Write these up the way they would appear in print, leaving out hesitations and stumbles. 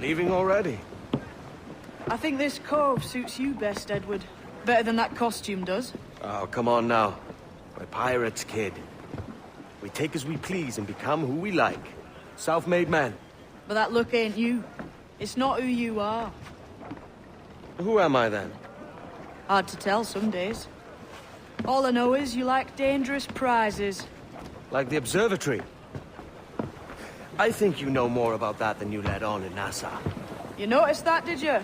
Leaving already? I think this cove suits you best, Edward. Better than that costume does. Oh, come on now. We're pirates, kid. We take as we please and become who we like. Self-made men. But that look ain't you. It's not who you are. Who am I then? Hard to tell some days. All I know is you like dangerous prizes. Like the observatory. I think you know more about that than you let on in Nassau. You noticed that, did you?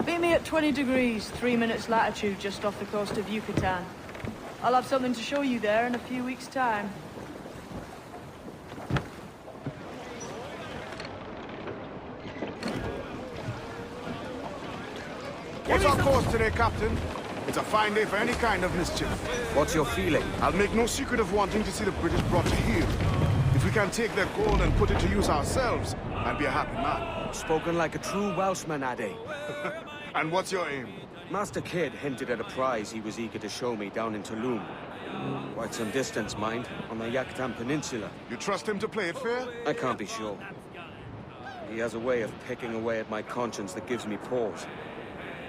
Meet me at 20 degrees, 3 minutes latitude just off the coast of Yucatan. I'll have something to show you there in a few weeks' time. What's our course today, Captain? It's a fine day for any kind of mischief. What's your feeling? I'll make no secret of wanting to see the British brought to heel. If we can take their gold and put it to use ourselves, I'd be a happy man. Spoken like a true Welshman, Addy. And what's your aim? Master Kidd hinted at a prize he was eager to show me down in Tulum. Quite some distance, mind, on the Yucatan Peninsula. You trust him to play it fair? I can't be sure. He has a way of picking away at my conscience that gives me pause.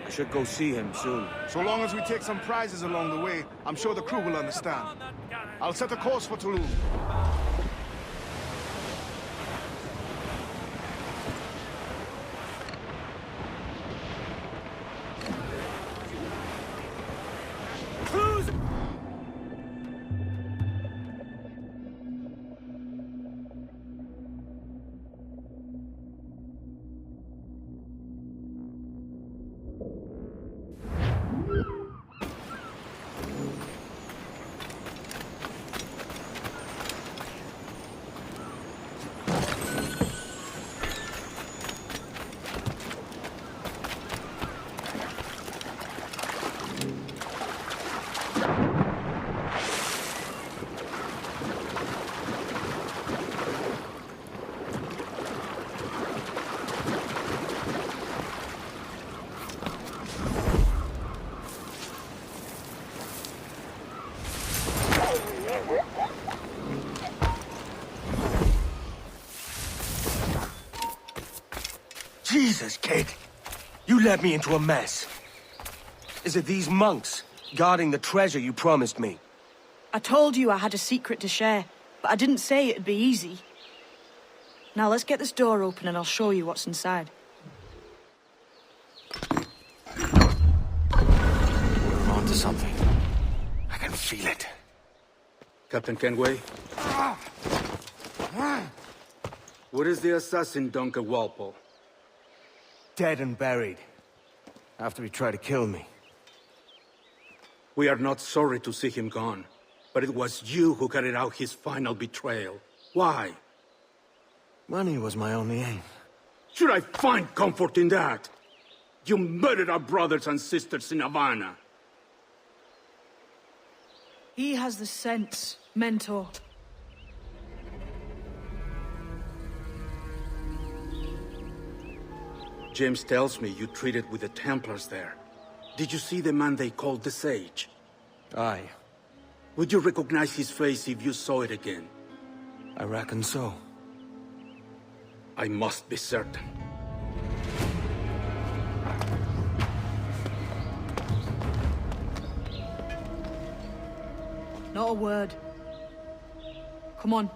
I should go see him soon. So long as we take some prizes along the way, I'm sure the crew will understand. I'll set a course for Tulum. Jesus, kid! You led me into a mess. Is it these monks guarding the treasure you promised me? I told you I had a secret to share, but I didn't say it'd be easy. Now let's get this door open and I'll show you what's inside. We're onto something. I can feel it. Captain Kenway? Where is the assassin, Duncan Walpole? Dead and buried. After he tried to kill me. We are not sorry to see him gone, but it was you who carried out his final betrayal. Why? Money was my only aim. Should I find comfort in that? You murdered our brothers and sisters in Havana. He has the sense, Mentor. James tells me you treated with the Templars there. Did you see the man they called the Sage? Aye. Would you recognize his face if you saw it again? I reckon so. I must be certain. Not a word. Come on.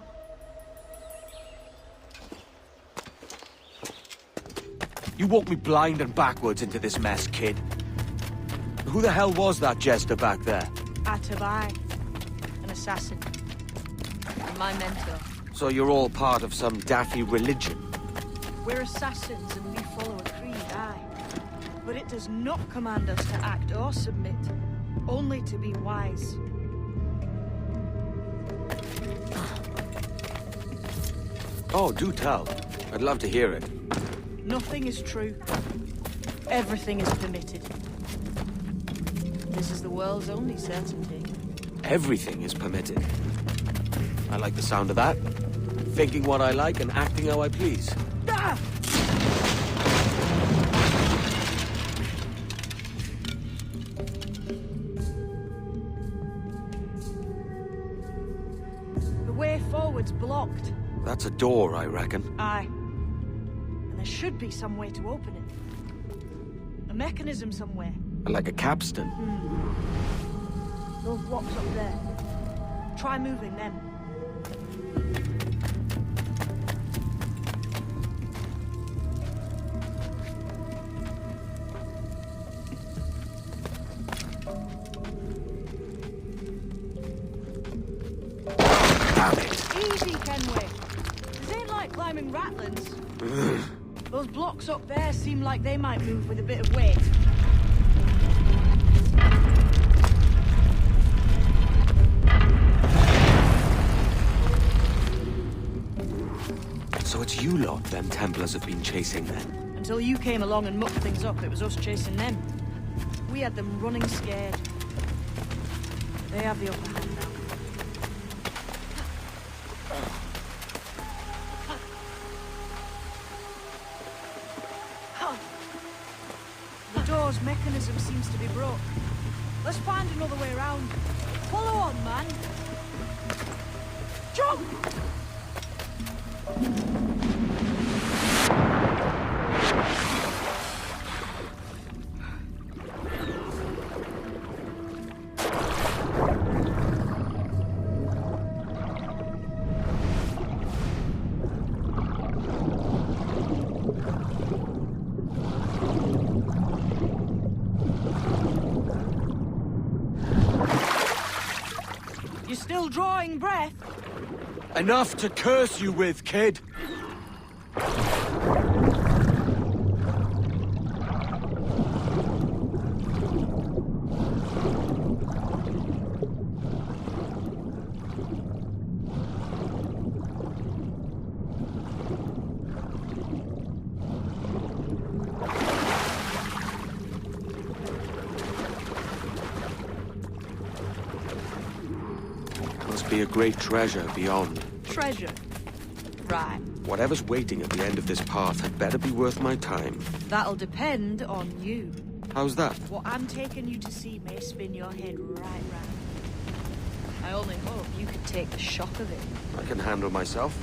You walked me blind and backwards into this mess, kid. Who the hell was that jester back there? Atabai, an assassin. And my mentor. So you're all part of some daffy religion? We're assassins and we follow a creed, aye. But it does not command us to act or submit, only to be wise. Oh, do tell. I'd love to hear it. Nothing is true. Everything is permitted. This is the world's only certainty. Everything is permitted. I like the sound of that. Thinking what I like and acting how I please. Ah! The way forward's blocked. That's a door, I reckon. Aye. There should be some way to open it. A mechanism somewhere. Like a capstan. Those blocks up there. Try moving them. Damn it! Easy, Kenway. This ain't like climbing Ratlins. Those blocks up there seem like they might move with a bit of weight. So it's you lot them Templars have been chasing then? Until you came along and mucked things up, it was us chasing them. We had them running scared. They have the upper hand now. The door's mechanism seems to be broke. Let's find another way around. Follow on, man. Jump! You're still drawing breath? Enough to curse you with, kid! Must be a great treasure beyond. Treasure. Right. Whatever's waiting at the end of this path had better be worth my time. That'll depend on you. How's that? What I'm taking you to see may spin your head right round. I only hope you can take the shock of it. I can handle myself.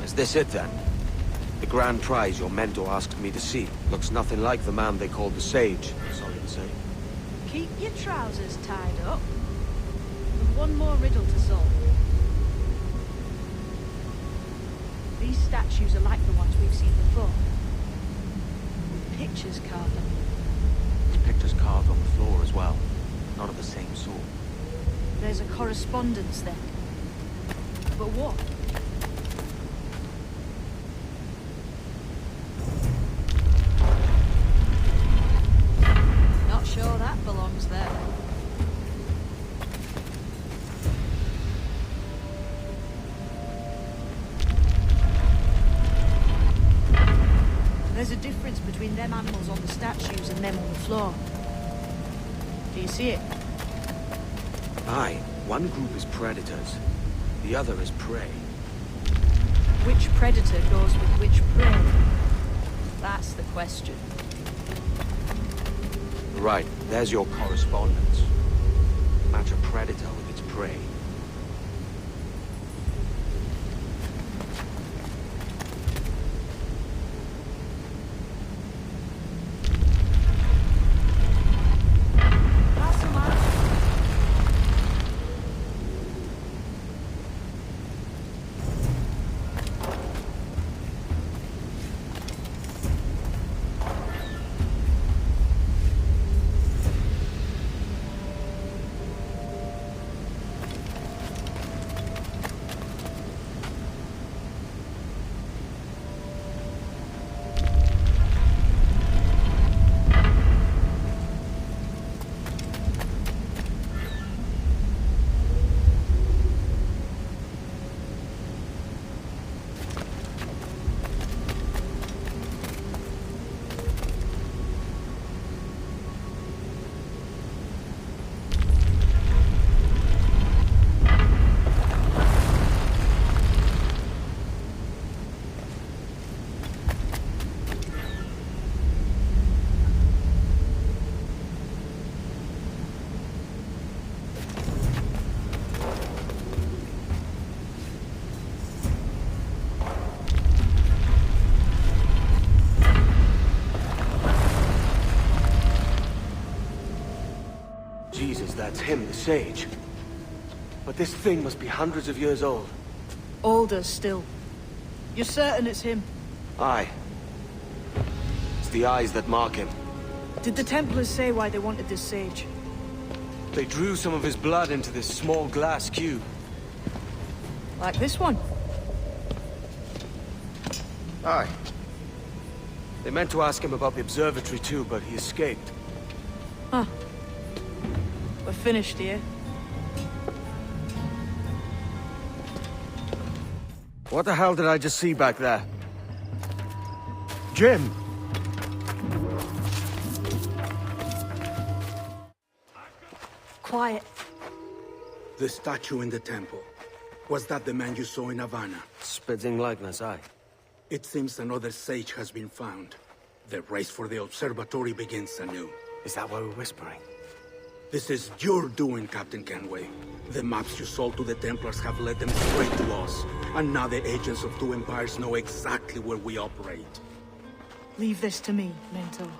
Is this it, then? The grand prize your mentor asked me to see. Looks nothing like the man they called the Sage, sorry to say. Keep your trousers tied up. We've one more riddle to solve. These statues are like the ones we've seen before. With pictures carved on them. There's pictures carved on the floor as well. Not of the same sort. There's a correspondence then. But what? Not sure that belongs there. There's a difference between them animals on the statues and them on the floor. Do you see it? Aye, one group is predators. The other is prey. Which predator goes with which prey? That's the question. Right, there's your correspondence. Match a predator with its prey. That's the man. that's him, the Sage. But this thing must be hundreds of years old. Older still. You're certain it's him? Aye. It's the eyes that mark him. Did the Templars say why they wanted this Sage? They drew some of his blood into this small glass cube. Like this one? Aye. They meant to ask him about the observatory too, but he escaped. Huh. We're finished here. What the hell did I just see back there? Jim! Quiet. The statue in the temple. Was that the man you saw in Havana? Spitting likeness, aye. It seems another sage has been found. The race for the observatory begins anew. Is that why we're whispering? This is your doing, Captain Kenway. The maps you sold to the Templars have led them straight to us. And now the agents of two empires know exactly where we operate. Leave this to me, Mentor.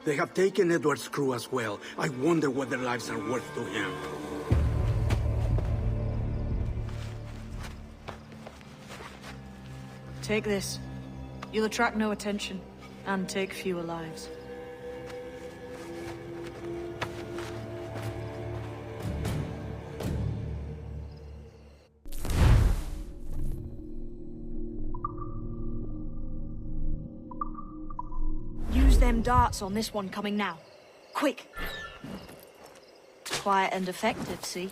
They have taken Edward's crew as well. I wonder what their lives are worth to him. Take this. You'll attract no attention, and take fewer lives. Use them darts on this one coming now. Quick! Quiet and effective, see?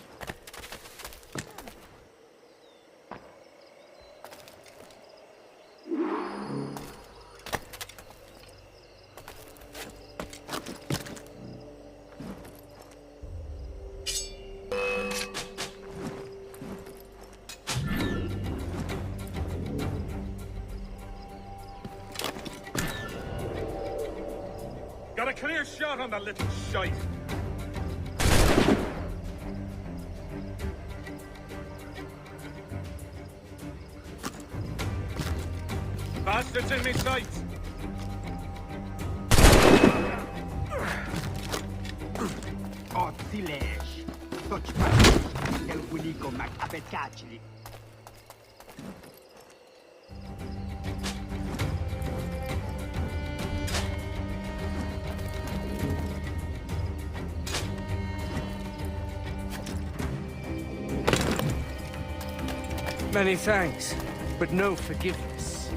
Got a clear shot on that little shite. Bastards in me sights. Odilej. Toć patrz, el unico mac apetacili. Many thanks, but no forgiveness.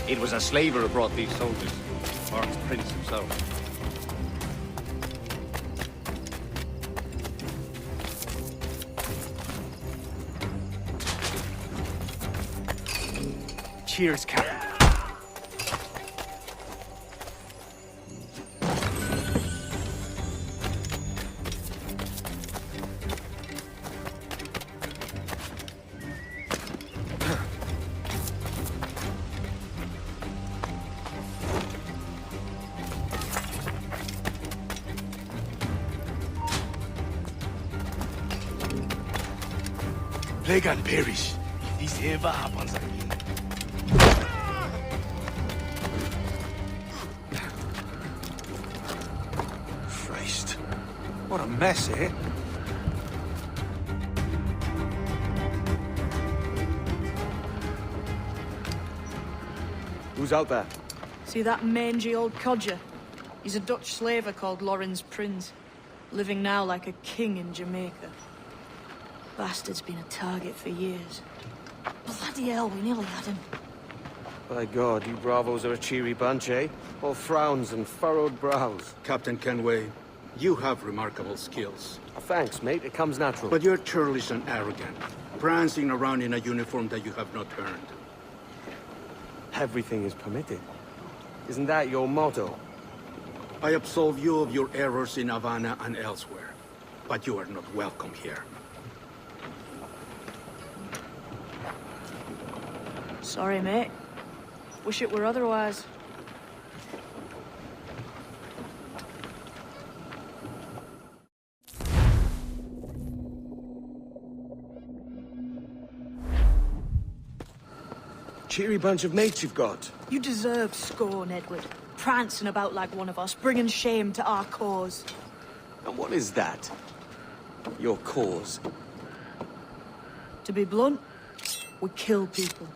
It was a slaver who brought these soldiers. Mark's prince himself. Cheers, Captain. Plague and perish, if this ever happens again. Christ. What a mess, eh? Who's out there? See that mangy old codger? He's a Dutch slaver called Lorenz Prins. living now like a king in Jamaica. Bastard's been a target for years. Bloody hell, we nearly had him. By God, you Bravos are a cheery bunch, eh? All frowns and furrowed brows. Captain Kenway, you have remarkable skills. Thanks, mate. It comes natural. But you're churlish and arrogant, prancing around in a uniform that you have not earned. Everything is permitted. Isn't that your motto? I absolve you of your errors in Havana and elsewhere, but you are not welcome here. Sorry, mate. Wish it were otherwise. Cheery bunch of mates you've got. You deserve scorn, Edward. Prancing about like one of us, bringing shame to our cause. And what is that? Your cause? To be blunt, we kill people.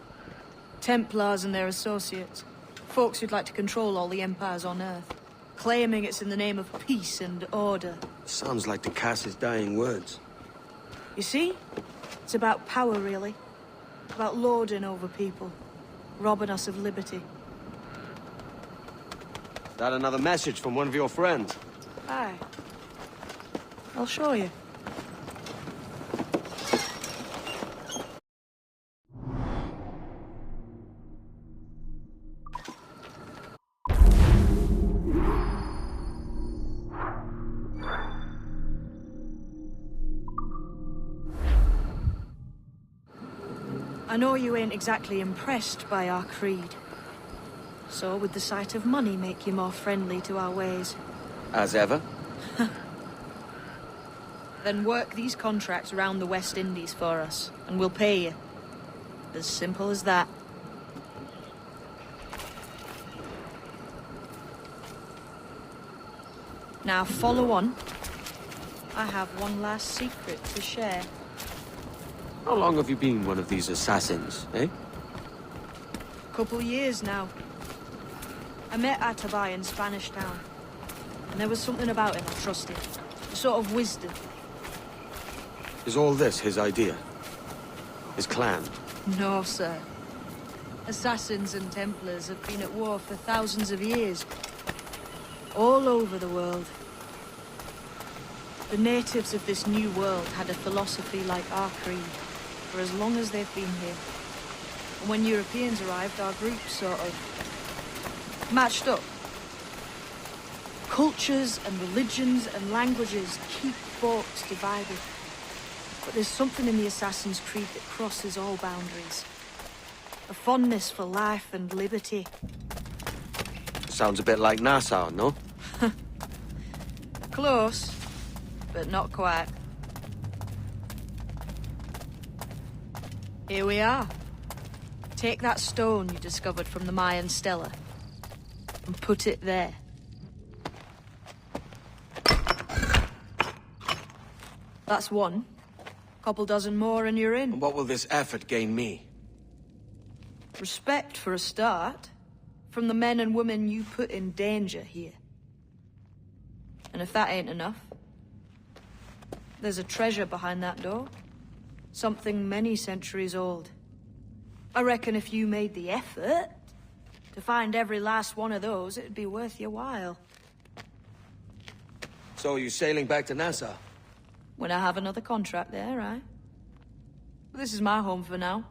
Templars and their associates. Folks who'd like to control all the empires on Earth. Claiming it's in the name of peace and order. Sounds like to Cass's dying words. You see? It's about power, really. About lording over people. Robbing us of liberty. That another message from one of your friends? Aye. I'll show you. I know you ain't exactly impressed by our creed. So would the sight of money make you more friendly to our ways? As ever? Then work these contracts around the West Indies for us, and we'll pay you. As simple as that. Now follow on. I have one last secret to share. How long have you been one of these assassins, eh? Couple years now. I met Atabay in Spanish Town. And there was something about him I trusted. A sort of wisdom. Is all this his idea? His clan? No, sir. Assassins and Templars have been at war for thousands of years. All over the world. The natives of this new world had a philosophy like our creed, for as long as they've been here. And when Europeans arrived, our group sort of matched up. Cultures and religions and languages keep folks divided. But there's something in the Assassin's Creed that crosses all boundaries. A fondness for life and liberty. Sounds a bit like Nassau, no? Close, but not quite. Here we are. Take that stone you discovered from the Mayan Stela and put it there. That's one. Couple dozen more and you're in. And what will this effort gain me? Respect for a start. From the men and women you put in danger here. And if that ain't enough, there's a treasure behind that door. Something many centuries old. I reckon if you made the effort to find every last one of those, it'd be worth your while. So are you sailing back to Nassau? When I have another contract there, right? This is my home for now.